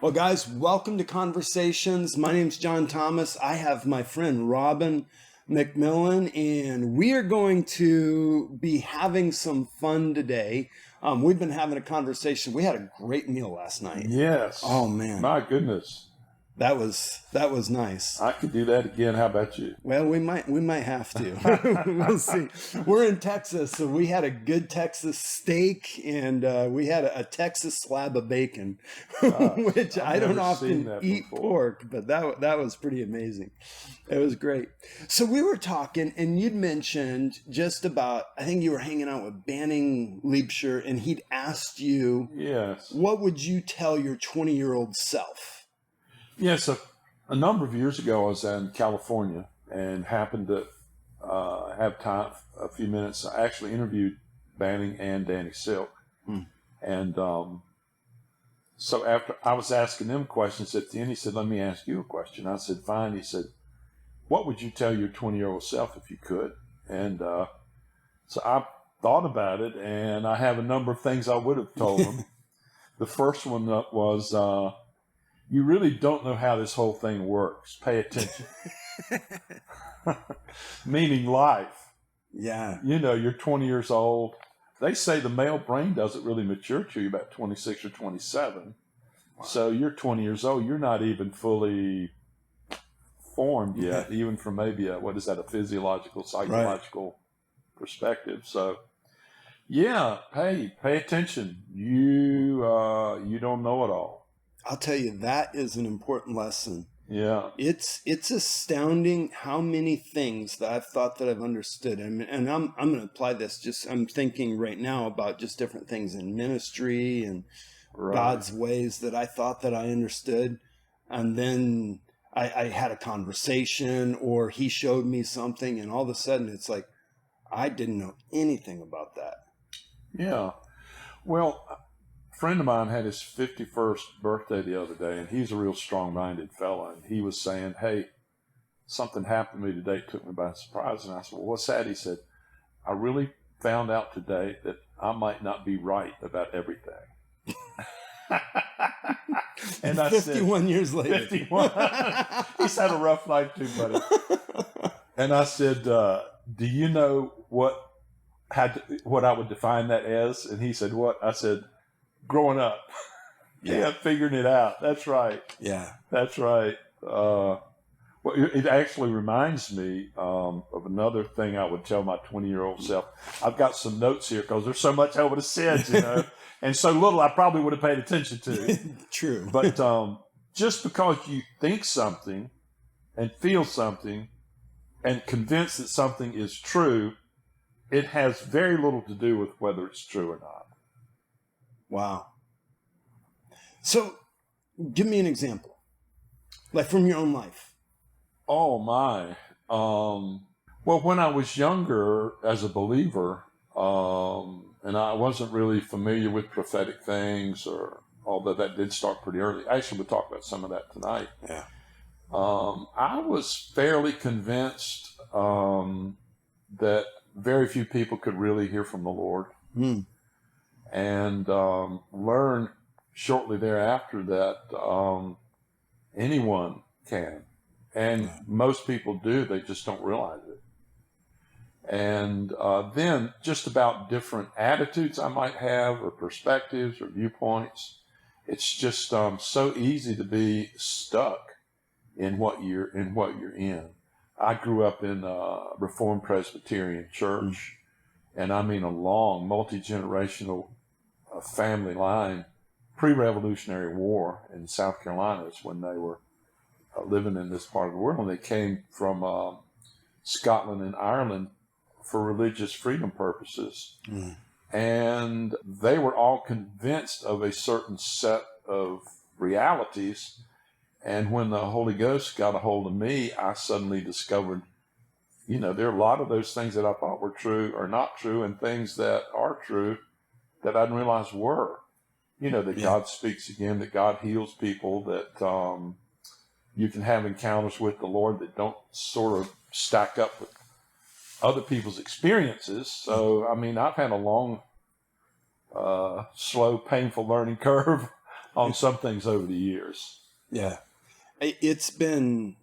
Well, guys, welcome to Conversations. My name's John Thomas. I have my friend Robin McMillan, and we are going to be having some fun today. We've been having a conversation. We had a great meal last night. Yes. Oh, man. My goodness. That was nice. I could do that again. How about you? Well, we might have to. We'll see. We're in Texas, so we had a good Texas steak, and we had a Texas slab of bacon, which I don't often eat pork, but that was pretty amazing. It was great. So we were talking, and you'd mentioned just about, I think you were hanging out with Banning Liebscher, and he'd asked you, yes, what would you tell your 20-year-old self? Yes, a number of years ago, I was in California and happened to have time, a few minutes. I actually interviewed Banning and Danny Silk. And so after I was asking them questions at the end, he said, let me ask you a question. I said, fine. He said, what would you tell your 20-year-old self if you could? And so I thought about it, and I have a number of things I would have told him. The first one was, you really don't know how this whole thing works. Pay attention. Meaning life. Yeah. You know, you're 20 years old. They say the male brain doesn't really mature till you're about 26 or 27. Wow. So you're 20 years old. You're not even fully formed yet, even from maybe a physiological, psychological perspective. So, yeah, pay attention. You don't know it all. I'll tell you, that is an important lesson. Yeah. It's astounding how many things that I've thought that I've understood. And I'm going to apply this. I'm thinking right now about just different things in ministry and God's ways that I thought that I understood. And then I had a conversation, or he showed me something, and all of a sudden it's like, I didn't know anything about that. Yeah. Well, friend of mine had his 51st birthday the other day, and he's a real strong-minded fella. And he was saying, hey, something happened to me today. It took me by surprise. And I said, well, what's that? He said, I really found out today that I might not be right about everything. And I 51 year later. 51. He's had a rough life too, buddy. And I said, do you know what I would define that as? And he said, what? I said, growing up. Yeah, figuring it out. That's right. Yeah. That's right. Well, it actually reminds me of another thing I would tell my 20-year-old self. I've got some notes here because there's so much I would have said, you know, and so little I probably would have paid attention to. True. But just because you think something and feel something and convinced that something is true, it has very little to do with whether it's true or not. Wow. So give me an example, like from your own life. Oh, my. Well, when I was younger as a believer, and I wasn't really familiar with prophetic things, although that did start pretty early. Actually, we'll talk about some of that tonight. Yeah. I was fairly convinced that very few people could really hear from the Lord. And learned shortly thereafter that anyone can. And most people do, they just don't realize it. And then just about different attitudes I might have, or perspectives or viewpoints. It's just so easy to be stuck in what you're in. I grew up in a Reformed Presbyterian church, and I mean a long, multi-generational family line, pre-Revolutionary War in South Carolina is when they were living in this part of the world. And they came from Scotland and Ireland for religious freedom purposes. And they were all convinced of a certain set of realities. And when the Holy Ghost got a hold of me, I suddenly discovered, you know, there are a lot of those things that I thought were true are not true, and things that are true that I didn't realize were. You know, that God speaks again, that God heals people, that you can have encounters with the Lord that don't sort of stack up with other people's experiences. So, I mean, I've had a long, slow, painful learning curve on some things over the years. Yeah. It's been,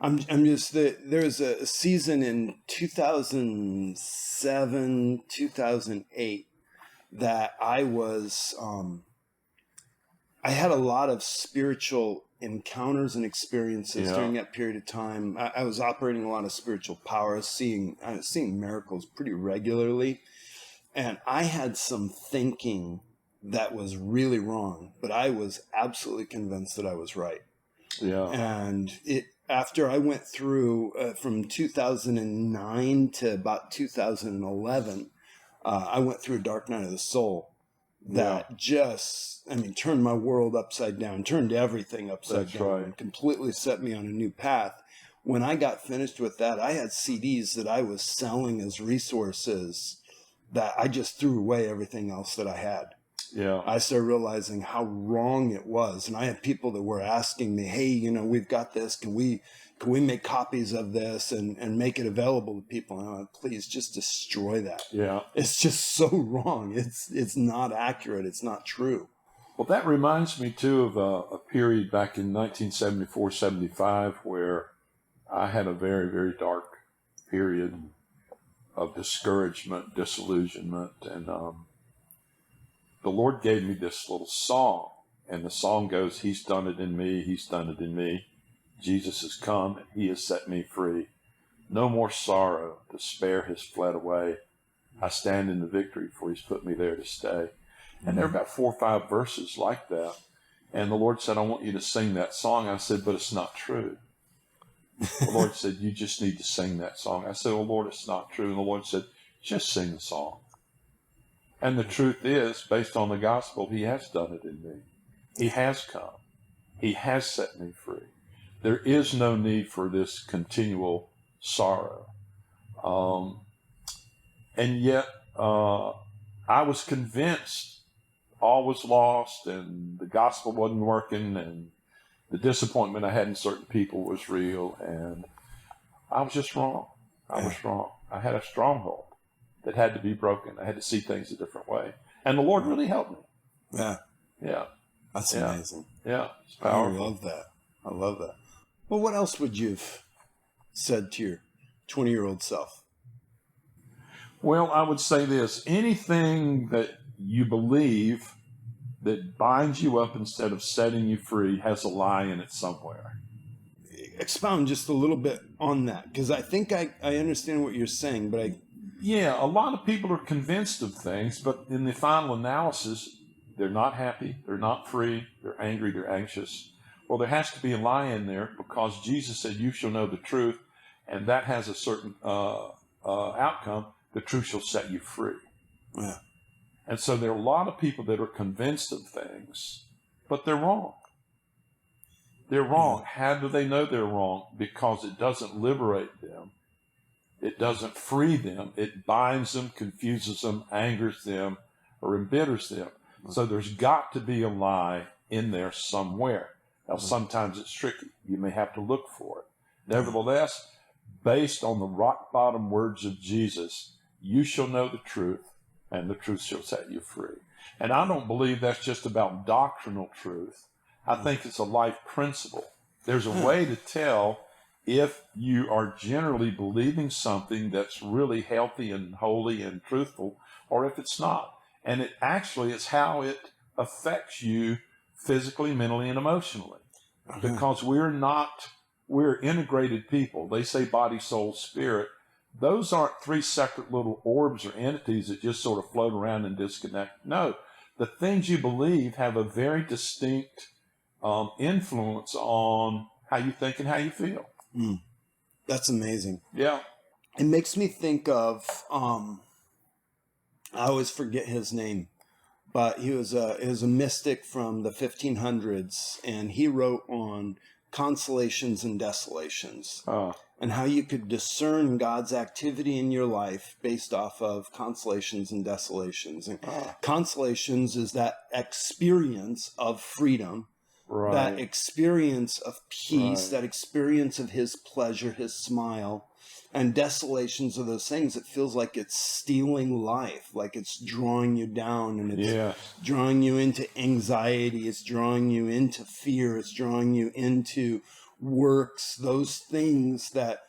I'm just, there's a season in 2007, 2008 that I was, I had a lot of spiritual encounters and experiences during that period of time. I was operating a lot of spiritual power, seeing miracles pretty regularly. And I had some thinking that was really wrong, but I was absolutely convinced that I was right. Yeah. And after I went through from 2009 to about 2011, I went through a dark night of the soul that turned my world upside down, turned everything upside down, and completely set me on a new path. When I got finished with that, I had CDs that I was selling as resources that I just threw away everything else that I had. Yeah. I started realizing how wrong it was. And I had people that were asking me, hey, we've got this. Can we make copies of this and make it available to people? And I'm like, please just destroy that. Yeah. It's just so wrong. It's not accurate. It's not true. Well, that reminds me too of a period back in 1974, 75, where I had a very, very dark period of discouragement, disillusionment, and the Lord gave me this little song, and the song goes, He's done it in me, He's done it in me. Jesus has come, and He has set me free. No more sorrow, despair has fled away. I stand in the victory, for He's put me there to stay. And there are about 4 or 5 verses like that. And the Lord said, I want you to sing that song. I said, but it's not true. The Lord said, you just need to sing that song. I said, well, Lord, it's not true. And the Lord said, just sing the song. And the truth is, based on the gospel, He has done it in me. He has come. He has set me free. There is no need for this continual sorrow. And yet, I was convinced all was lost and the gospel wasn't working and the disappointment I had in certain people was real. And I was just wrong. I was wrong. I had a stronghold that had to be broken. I had to see things a different way. And the Lord really helped me. Yeah. Yeah. That's amazing. Yeah. It's powerful. I love that. I love that. Well, what else would you have said to your 20-year-old self? Well, I would say this. Anything that you believe that binds you up instead of setting you free has a lie in it somewhere. Expound just a little bit on that, because I think I understand what you're saying, but Yeah, a lot of people are convinced of things, but in the final analysis, they're not happy, they're not free, they're angry, they're anxious. Well, there has to be a lie in there because Jesus said, you shall know the truth, and that has a certain outcome. The truth shall set you free. Yeah. And so there are a lot of people that are convinced of things, but they're wrong. They're wrong. How do they know they're wrong? Because it doesn't liberate them. It doesn't free them. It binds them, confuses them, angers them, or embitters them. So there's got to be a lie in there somewhere. Now, sometimes it's tricky. You may have to look for it. Nevertheless, based on the rock bottom words of Jesus, you shall know the truth, and the truth shall set you free. And I don't believe that's just about doctrinal truth. I think it's a life principle. There's a way to tell if you are generally believing something that's really healthy and holy and truthful, or if it's not. And it actually is how it affects you physically, mentally, and emotionally. Because we're integrated people. They say body, soul, spirit. Those aren't 3 separate little orbs or entities that just sort of float around and disconnect. No, the things you believe have a very distinct influence on how you think and how you feel. That's amazing. Yeah. It makes me think of, I always forget his name, but he was a mystic from the 1500s, and he wrote on constellations and desolations, and how you could discern God's activity in your life based off of constellations and desolations. And constellations is that experience of freedom, that experience of peace, that experience of His pleasure, His smile. And desolations are those things that feels like it's stealing life, like it's drawing you down, and it's drawing you into anxiety, it's drawing you into fear, it's drawing you into works, those things that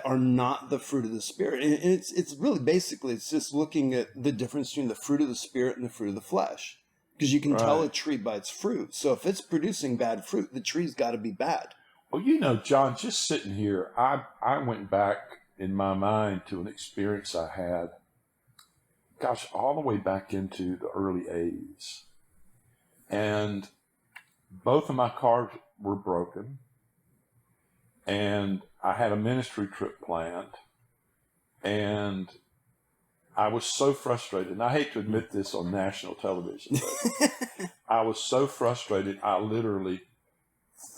are not the fruit of the Spirit. And it's really basically, it's just looking at the difference between the fruit of the Spirit and the fruit of the flesh. Because you can tell a tree by its fruit. So if it's producing bad fruit, the tree's got to be bad. Well, you know, John, just sitting here, I went back in my mind to an experience I had, gosh, all the way back into the early 80s. And both of my cars were broken. And I had a ministry trip planned. And I was so frustrated, and I hate to admit this on national television, but I was so frustrated, I literally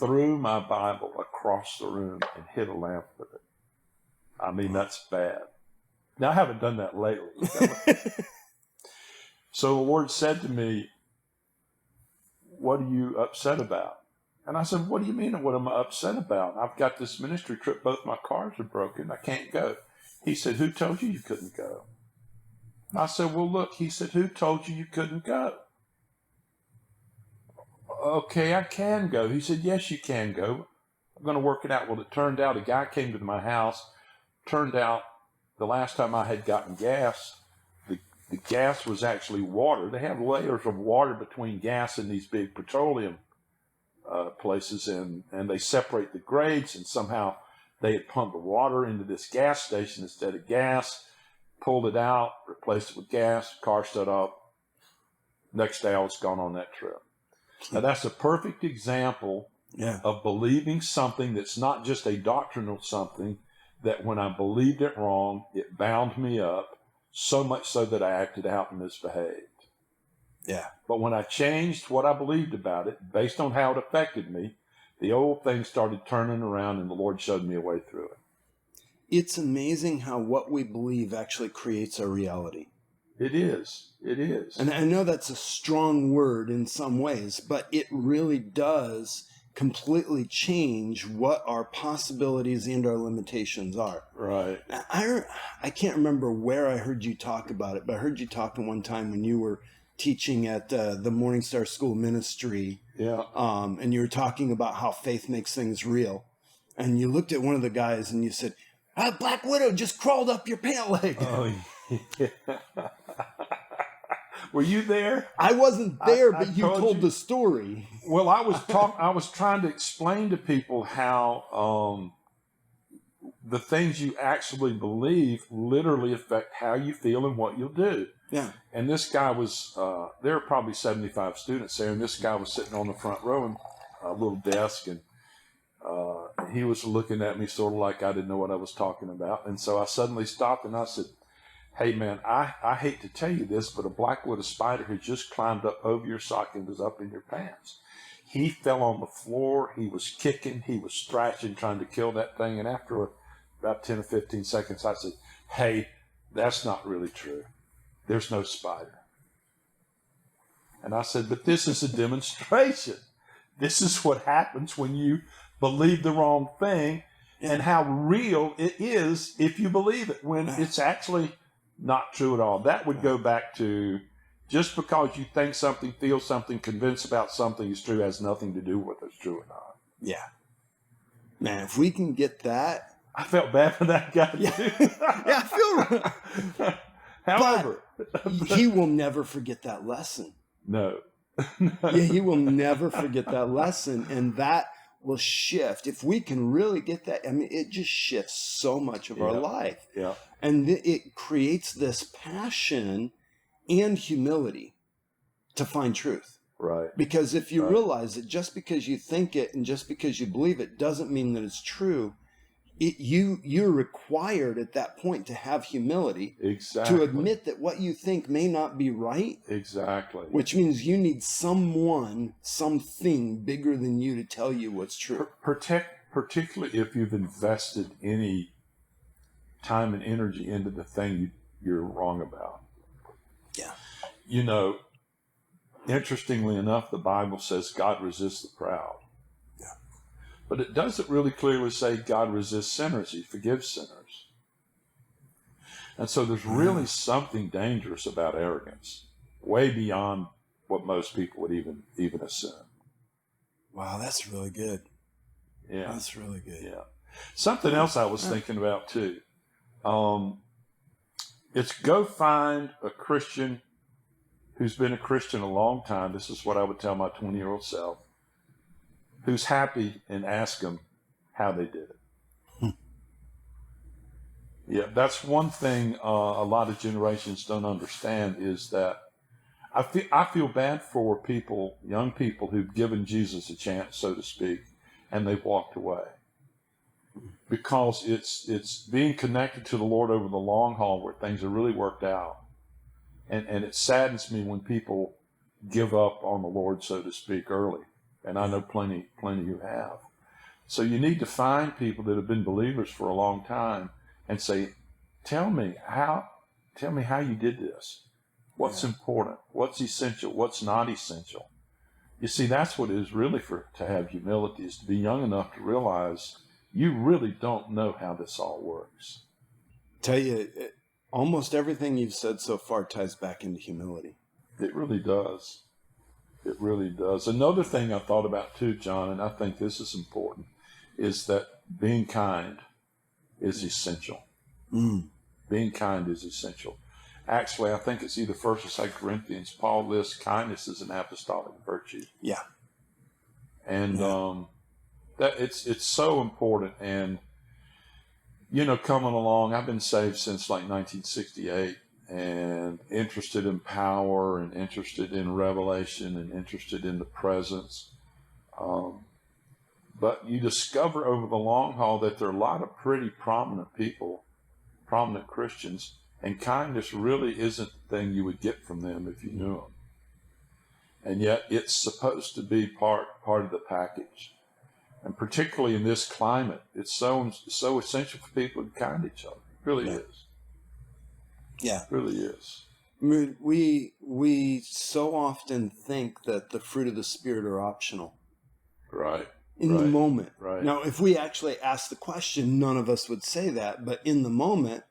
threw my Bible across the room and hit a lamp with it. I mean, that's bad. Now, I haven't done that lately. So the Lord said to me, what are you upset about? And I said, what do you mean, what am I upset about? I've got this ministry trip, both my cars are broken, I can't go. He said, who told you couldn't go? I said, well, look, he said, who told you couldn't go? Okay, I can go. He said, yes, you can go. I'm going to work it out. Well, it turned out a guy came to my house. Turned out the last time I had gotten gas, the gas was actually water. They have layers of water between gas and these big petroleum places, and they separate the grades, and somehow they had pumped the water into this gas station instead of gas. Pulled it out, replaced it with gas, car stood up. Next day I was gone on that trip. Now that's a perfect example of believing something that's not just a doctrinal something, that when I believed it wrong, it bound me up, so much so that I acted out and misbehaved. Yeah. But when I changed what I believed about it, based on how it affected me, the old thing started turning around, and the Lord showed me a way through it. It's amazing how what we believe actually creates our reality. It is. It is. And I know that's a strong word in some ways, but it really does completely change what our possibilities and our limitations are. Right. I can't remember where I heard you talk about it, but I heard you talking one time when you were teaching at the Morning Star School Ministry. Yeah. And you were talking about how faith makes things real. And you looked at one of the guys and you said, a black widow just crawled up your pant leg. Oh, yeah. Were you there? I wasn't there, but you told the story. Well, I was trying to explain to people how the things you actually believe literally affect how you feel and what you'll do. Yeah. And this guy was, there were probably 75 students there, and this guy was sitting on the front row in a little desk, and he was looking at me sort of like I didn't know what I was talking about. And so I suddenly stopped and I said, hey man, I hate to tell you this, but a black widow spider had just climbed up over your sock and was up in your pants. He fell on the floor. He was kicking. He was scratching, trying to kill that thing. And after about 10 or 15 seconds, I said, hey, that's not really true. There's no spider. And I said, but this is a demonstration. This is what happens when you believe the wrong thing, and how real it is if you believe it when it's actually not true at all. That would go back to just because you think something, feel something, convinced about something is true has nothing to do with whether it's true or not. Yeah. Man, if we can get that. I felt bad for that guy. Yeah, yeah, I feel. However, he will never forget that lesson. No. Yeah, he will never forget that lesson, and that will shift. If we can really get that, I mean, it just shifts so much of our life. Yeah. And it creates this passion and humility to find truth. Right. Because if you realize that just because you think it and just because you believe it doesn't mean that it's true, you're required at that point to have humility. Exactly. To admit that what you think may not be right. Exactly. Which means you need something bigger than you to tell you what's true. Particularly if you've invested any time and energy into the thing you're wrong about. Yeah. You know, interestingly enough, the Bible says God resists the proud. Yeah. But it doesn't really clearly say God resists sinners. He forgives sinners. And so there's really something dangerous about arrogance, way beyond what most people would even assume. Wow, that's really good. Yeah. That's really good. Yeah. Something else I was thinking about too. It's go find a Christian who's been a Christian a long time. This is what I would tell my 20-year-old self, who's happy, and ask them how they did it. Yeah, that's one thing a lot of generations don't understand, is that I feel bad for people, young people, who've given Jesus a chance, so to speak, and they've walked away. Because it's being connected to the Lord over the long haul where things are really worked out. And it saddens me when people give up on the Lord, so to speak, early. And I know plenty who have. So you need to find people that have been believers for a long time and say, tell me how you did this. What's important? What's essential? What's not essential? You see, that's what it is really to have humility, is to be young enough to realize you really don't know how this all works. Tell you, almost everything you've said so far ties back into humility. It really does. It really does. Another thing I thought about too, John, and I think this is important, is that being kind is essential. Being kind is essential. Actually, I think it's either 1st or 2nd Corinthians. Paul lists kindness as an apostolic virtue. Yeah. And that it's so important. And coming along, I've been saved since like 1968, and interested in power, and interested in revelation, and interested in the presence. But you discover over the long haul that there are a lot of pretty prominent people, prominent Christians, and kindness really isn't the thing you would get from them if you knew them. And yet it's supposed to be part of the package. And particularly in this climate, it's so essential for people to be kind to each other. It really is. Yeah. It really is. I mean, we so often think that the fruit of the Spirit are optional. Right. In the moment. Right. Now, if we actually asked the question, none of us would say that. But in the moment,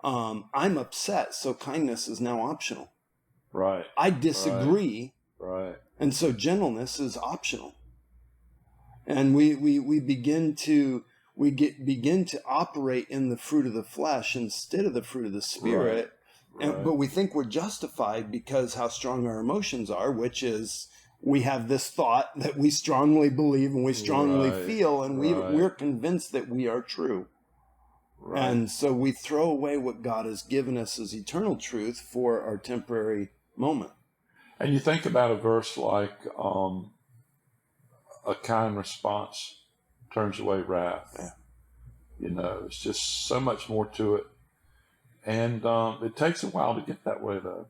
I'm upset, so kindness is now optional. Right. I disagree. Right. And so gentleness is optional. And we begin to operate in the fruit of the flesh instead of the fruit of the Spirit. Right. But we think we're justified because how strong our emotions are, which is we have this thought that we strongly believe and we strongly feel, and we're convinced that we are true. Right. And so we throw away what God has given us as eternal truth for our temporary moment. And you think about a verse like a kind response turns away wrath. Yeah. It's just so much more to it. And it takes a while to get that way, though.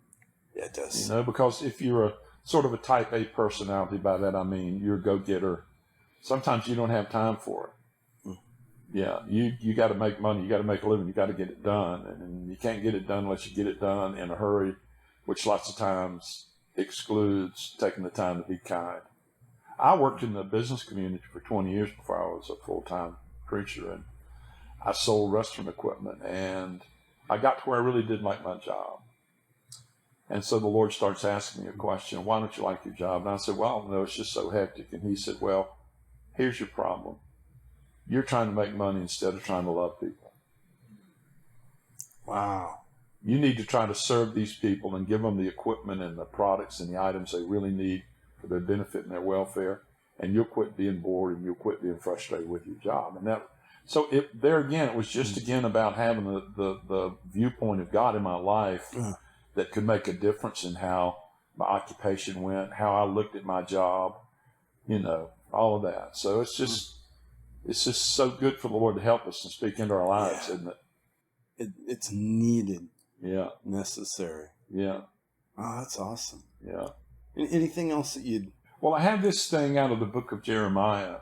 Yeah, it does. Because if you're a sort of a type A personality, by that I mean you're a go-getter, sometimes you don't have time for it. Yeah, you got to make money, you got to make a living, you got to get it done. And you can't get it done unless you get it done in a hurry, which lots of times excludes taking the time to be kind. I worked in the business community for 20 years before I was a full-time preacher, and I sold restaurant equipment, and I got to where I really did like my job. And so the Lord starts asking me a question, why don't you like your job? And I said, well, no, it's just so hectic. And he said, well, here's your problem. You're trying to make money instead of trying to love people. Wow. You need to try to serve these people and give them the equipment and the products and the items they really need for their benefit and their welfare. And you'll quit being bored and you'll quit being frustrated with your job. And there again, it was just again about having the viewpoint of God in my life that could make a difference in how my occupation went, how I looked at my job, all of that. So it's just so good for the Lord to help us and speak into our lives, isn't it? It's needed. Yeah. Necessary. Yeah. Oh, that's awesome. Yeah. Anything else that you'd... Well, I have this thing out of the book of Jeremiah.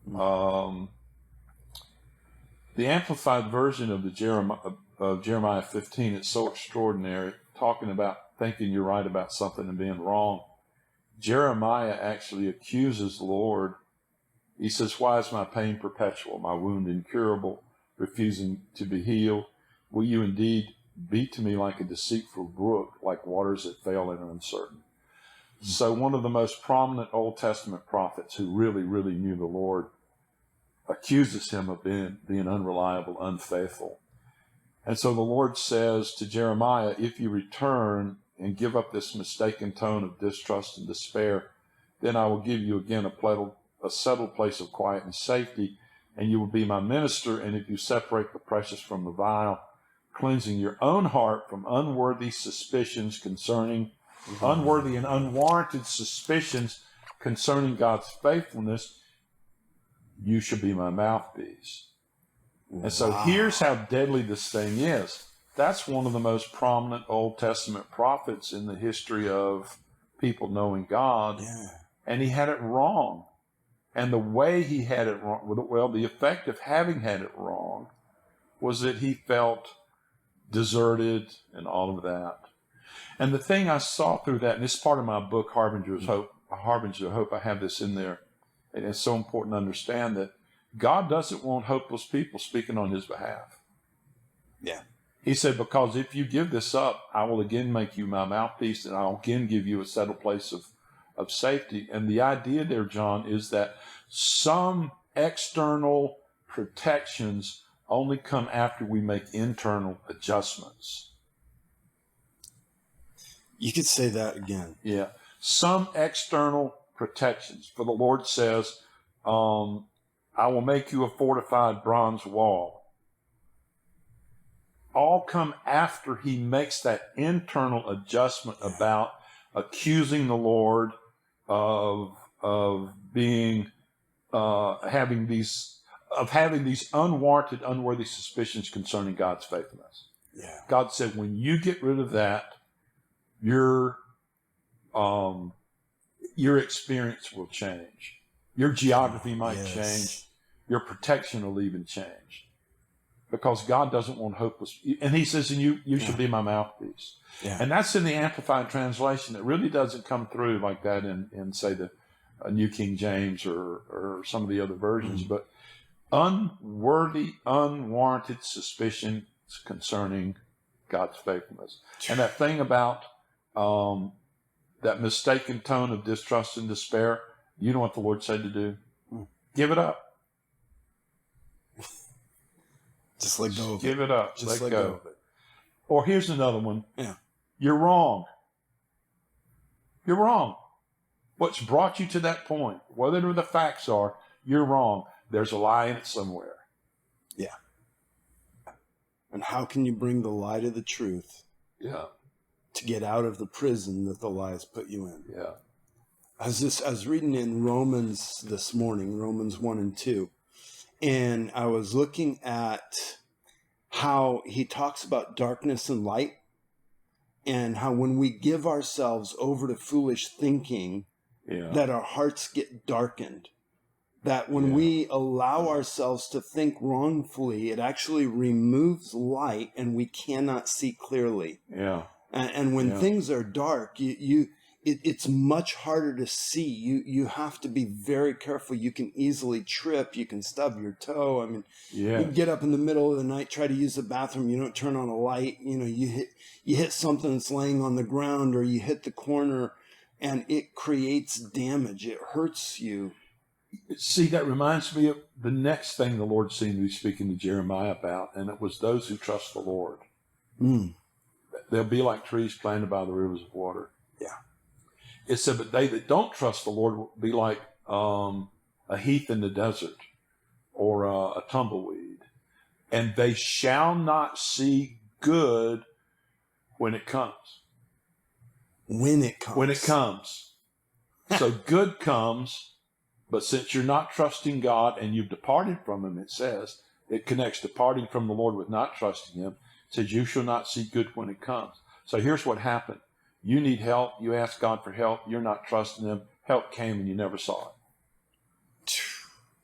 The amplified version of Jeremiah 15, it's so extraordinary, talking about thinking you're right about something and being wrong. Jeremiah actually accuses the Lord He says, why is my pain perpetual, my wound incurable, refusing to be healed? Will you indeed be to me like a deceitful brook, like waters that fail and are uncertain? So one of the most prominent Old Testament prophets who really, really knew the Lord accuses him of being unreliable, unfaithful. And so the Lord says to Jeremiah, if you return and give up this mistaken tone of distrust and despair, then I will give you again a settled place of quiet and safety, and you will be my minister. And if you separate the precious from the vile, cleansing your own heart from unworthy suspicions concerning unworthy and unwarranted suspicions concerning God's faithfulness, you shall be my mouthpiece. And so here's how deadly this thing is. That's one of the most prominent Old Testament prophets in the history of people knowing God. Yeah. And he had it wrong. And the way he had it wrong, well, the effect of having had it wrong was that he felt deserted and all of that. And the thing I saw through that, and this is part of my book, Harbinger of Hope, I have this in there. And it's so important to understand that God doesn't want hopeless people speaking on his behalf. Yeah. He said, because if you give this up, I will again make you my mouthpiece, and I'll again give you a settled place of safety. And the idea there, John, is that some external protections only come after we make internal adjustments. You could say that again. Yeah. Some external protections. For the Lord says, I will make you a fortified bronze wall. All come after he makes that internal adjustment about accusing the Lord of being having these unwarranted, unworthy suspicions concerning God's faithfulness. Yeah. God said, when you get rid of that, your experience will change. Your geography might change. Your protection will even change. Because God doesn't want hopeless. And he says, and you should be my mouthpiece. Yeah. And that's in the Amplified Translation. It really doesn't come through like that in say, the New King James or some of the other versions. But unworthy, unwarranted suspicions concerning God's faithfulness. And that thing about that mistaken tone of distrust and despair, you know what the Lord said to do? Give it up. Just let go of it. Give it up. Just let go of it. Or here's another one. Yeah. You're wrong. You're wrong. What's brought you to that point, whatever the facts are, you're wrong. There's a lie in it somewhere. Yeah. And how can you bring the lie to the truth? Yeah. To get out of the prison that the lies put you in. Yeah. I was reading in Romans this morning, Romans 1 and 2, and I was looking at how he talks about darkness and light, and how when we give ourselves over to foolish thinking, that our hearts get darkened. That when we allow ourselves to think wrongfully, it actually removes light and we cannot see clearly. Yeah. And when things are dark, it's much harder to see. You have to be very careful. You can easily trip. You can stub your toe. I mean, you get up in the middle of the night, try to use the bathroom. You don't turn on a light. You hit something that's laying on the ground, or you hit the corner, and it creates damage. It hurts you. See, that reminds me of the next thing the Lord seemed to be speaking to Jeremiah about, and it was those who trust the Lord. They'll be like trees planted by the rivers of water. Yeah. It said, but they that don't trust the Lord will be like a heath in the desert or a tumbleweed. And they shall not see good when it comes. When it comes. When it comes. So good comes, but since you're not trusting God and you've departed from him, it says, it connects departing from the Lord with not trusting him. It says, you shall not see good when it comes. So here's what happened. You need help. You ask God for help. You're not trusting him. Help came and you never saw it.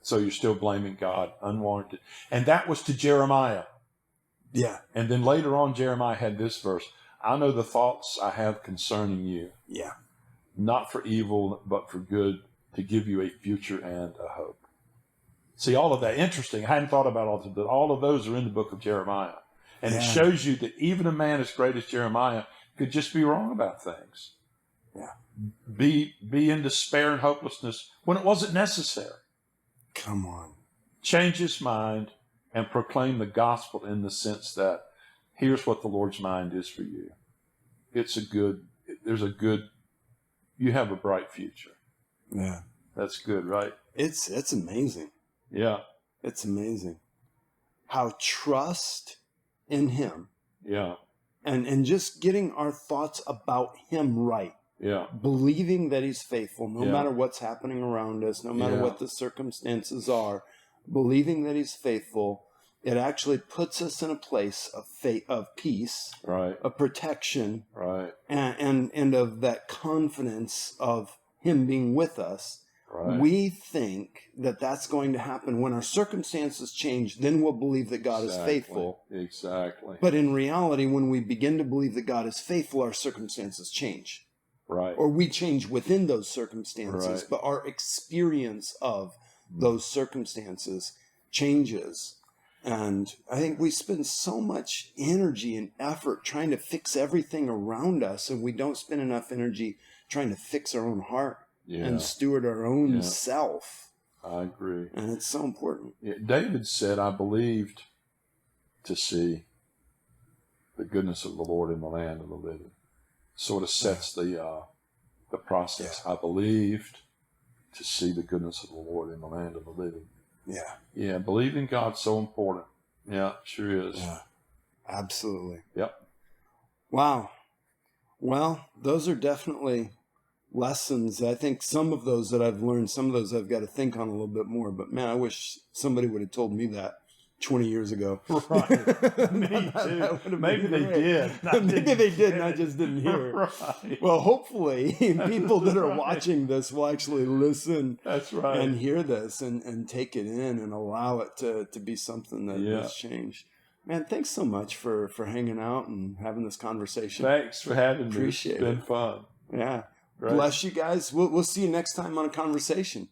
So you're still blaming God, unwarranted. And that was to Jeremiah. Yeah. And then later on, Jeremiah had this verse. I know the thoughts I have concerning you. Yeah. Not for evil, but for good, to give you a future and a hope. See, all of that, interesting. I hadn't thought about all of that, but all of those are in the book of Jeremiah. And it shows you that even a man as great as Jeremiah could just be wrong about things. Yeah. Be in despair and hopelessness when it wasn't necessary. Come on. Change his mind and proclaim the gospel in the sense that here's what the Lord's mind is for you. You have a bright future. Yeah. That's good, right? It's amazing. Yeah. It's amazing how trust in him. Yeah. And just getting our thoughts about him right. Yeah. Believing that he's faithful no matter what's happening around us, no matter what the circumstances are, believing that he's faithful, it actually puts us in a place of of peace, right, of protection, right, and of that confidence of him being with us. Right. We think that that's going to happen when our circumstances change. Then we'll believe that God is faithful. Exactly. But in reality, when we begin to believe that God is faithful, our circumstances change. Right. Or we change within those circumstances, right. But our experience of those circumstances changes. And I think we spend so much energy and effort trying to fix everything around us, and we don't spend enough energy trying to fix our own heart and steward our own self. I agree. And it's so important. Yeah, David said, I believed to see the goodness of the Lord in the land of the living. Sort of sets the process. I believed to see the goodness of the Lord in the land of the living. Yeah. Yeah, believing God's so important. Yeah, sure is. Yeah, absolutely. Yep. Wow. Well, those are definitely lessons. I think some of those that I've learned, some of those I've got to think on a little bit more. But man, I wish somebody would have told me that 20 years ago. Right. Me too. Maybe they did. Maybe they did and I just didn't hear it. Right. Well, hopefully people that are watching this will actually listen That's right. and hear this and take it in and allow it to be something that has changed. Man, thanks so much for hanging out and having this conversation. Thanks for having me. Appreciate it. It's been fun. Yeah. Right. Bless you guys. We'll see you next time on A Conversation.